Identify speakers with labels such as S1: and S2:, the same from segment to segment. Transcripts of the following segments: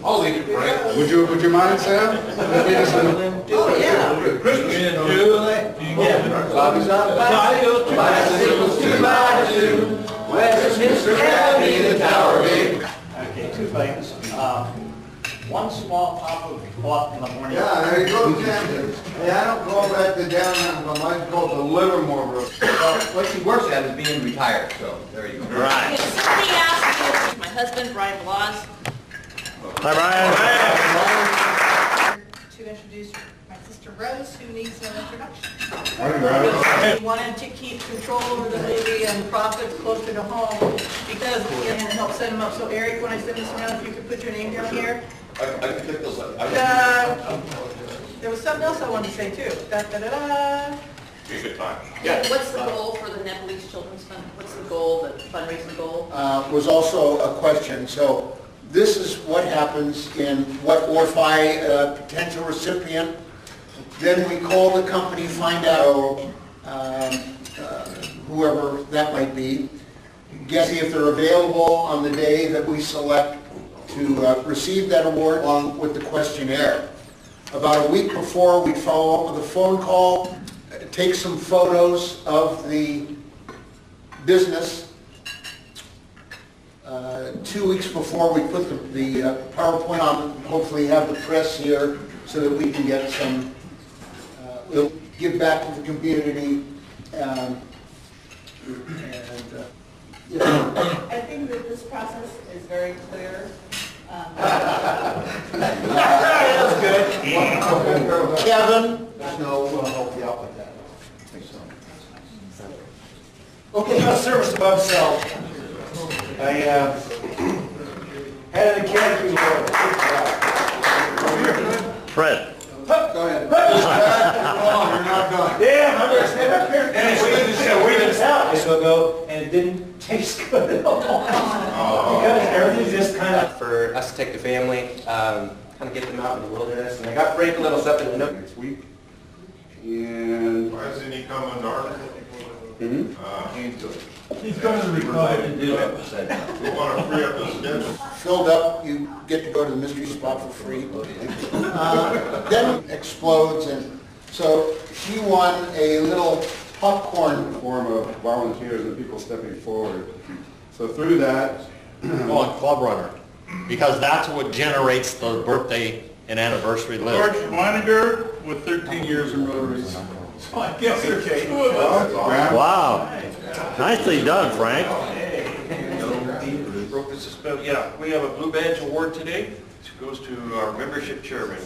S1: I'll leave it, Frank.
S2: Would you mind, Sam?
S3: Oh, yeah.
S1: Christmas.
S2: Bobby's up.
S3: Bicycles to bicycle. Westminster Abbey, the Tower Gate.
S4: Okay, two things. One small pop of clock in the morning.
S2: Yeah, there you go, Sam. Hey, I don't call that the downtown, but mine's called the Livermore Road.
S3: Well, what she works at is being retired, so there you go.
S5: Okay, somebody asked me, my husband, Brian Blas.
S6: Hi, Brian.
S7: To introduce my sister Rose, who needs no introduction.
S2: Morning, Rose.
S7: We wanted to keep control over the movie and profits closer to home because, and help set them up. So Eric, when I send this around, if you could put your name down here.
S1: I can pick those up.
S7: There was something else I wanted to say too. Da, da, da, da.
S1: Be a good time.
S5: Yeah. What's the goal for the Nepalese Children's Fund? What's the goal, the fundraising goal?
S8: Was also a question. So this is what happens in what ORFI potential recipient. Then we call the company, find out whoever that might be, get see if they're available on the day that we select to receive that award along with the questionnaire. About a week before, we follow up with a phone call, take some photos of the business. 2 weeks before, we put the PowerPoint on, hopefully have the press here so that we can get some, we'll give back to the community.
S7: I think that this process is very clear.
S8: That's good. Kevin? No, we'll help you out with that.
S4: Okay, no service above self. I had an academy award.
S6: Fred.
S8: Go ahead. You're not done.
S4: Yeah, I'm gonna stand up here. And we just out. So go, and it didn't taste good at all. Because everything's just kind of.
S3: For us to take the family, kind of get them out in the wilderness, and I got Frank a little something to know.
S2: Next week. And
S1: Why isn't he coming dark?
S4: He's going to the Republic to do it.
S1: We want to free up the schedule.
S8: Filled up, you get to go to the mystery spot for free. Then it explodes, and so she won a little popcorn.
S2: form of volunteers and people stepping forward. So through that,
S6: Oh, and Club Runner, because that's what generates the birthday and anniversary
S9: George
S6: list.
S9: Moniger with 13 years in Rotary. So I guess okay.
S6: Wow. Nicely done, Frank.
S9: Yeah, we have a Blue Badge Award today. It goes to our membership chairman.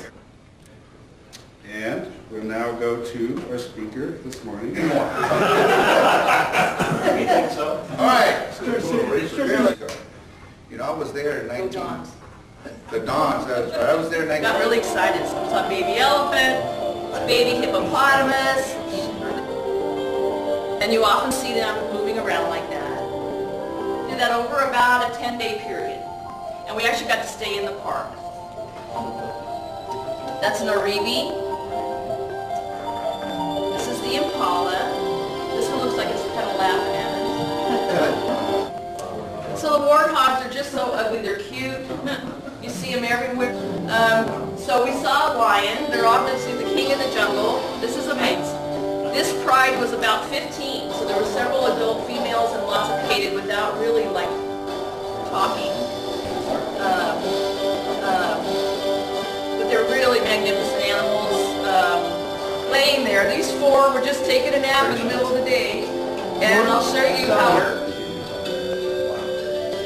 S2: and we'll now go to our speaker this morning.
S4: You think so?
S2: All right. You know, I was there in
S5: Go
S2: 19...
S5: Dons.
S2: The Dons, that's right. I was there in 19...
S5: Got really excited. So I saw a baby elephant, a baby hippopotamus, and you often see them moving around like that. Do that over about a 10-day period. And we actually got to stay in the park. That's an Oribi. This is the impala. This one looks like it's kind of laughing at us. So the warthogs are just so ugly. They're cute. You see them everywhere. So we saw a lion. They're obviously the king of the jungle. This is a mate. This pride was about 15, so there were several adult females and lots of mated without really like talking. But they're really magnificent animals laying there. These four were just taking a nap in the middle of the day, and I'll show you how.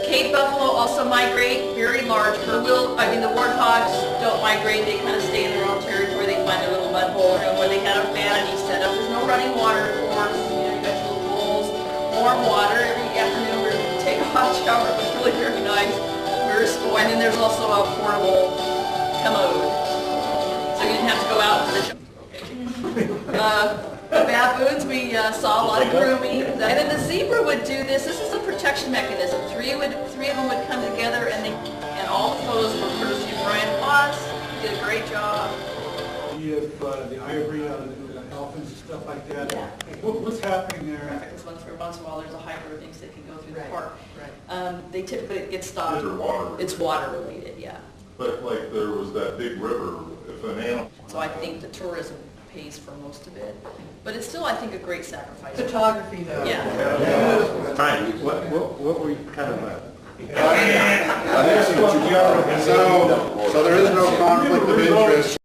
S5: Cape buffalo also migrate very large. The warthogs don't migrate. They kind of stay in their own territory. They find their little mud hole where they had a vanity set up. There's no running water, of course. You know, you got your little bowls, warm water every afternoon. We're going to take a hot shower. It was really very nice. Very cool. And then there's also a portable commode, so you didn't have to go out to the jungle. The baboons, we saw a lot of grooming. And then the zebra would do this. This is a protection mechanism. Three of them would come together, and all the photos were courtesy of Brian Watts. He did a great job.
S9: You have the ivory out of the elephants and stuff like that.
S5: Yeah.
S9: What's happening there?
S5: Because once in a while there's a hiker who thinks they can go through the
S7: Right,
S5: park.
S7: right.
S5: They typically get stopped.
S1: Is it water?
S5: It's water related, yeah.
S1: But like there was that big river, if an animal.
S5: So I think the tourism pays for most of it, but it's still, I think, a great sacrifice.
S7: Photography though.
S5: Yeah.
S4: Fine, what were you kind of,
S8: So there is no conflict of interest.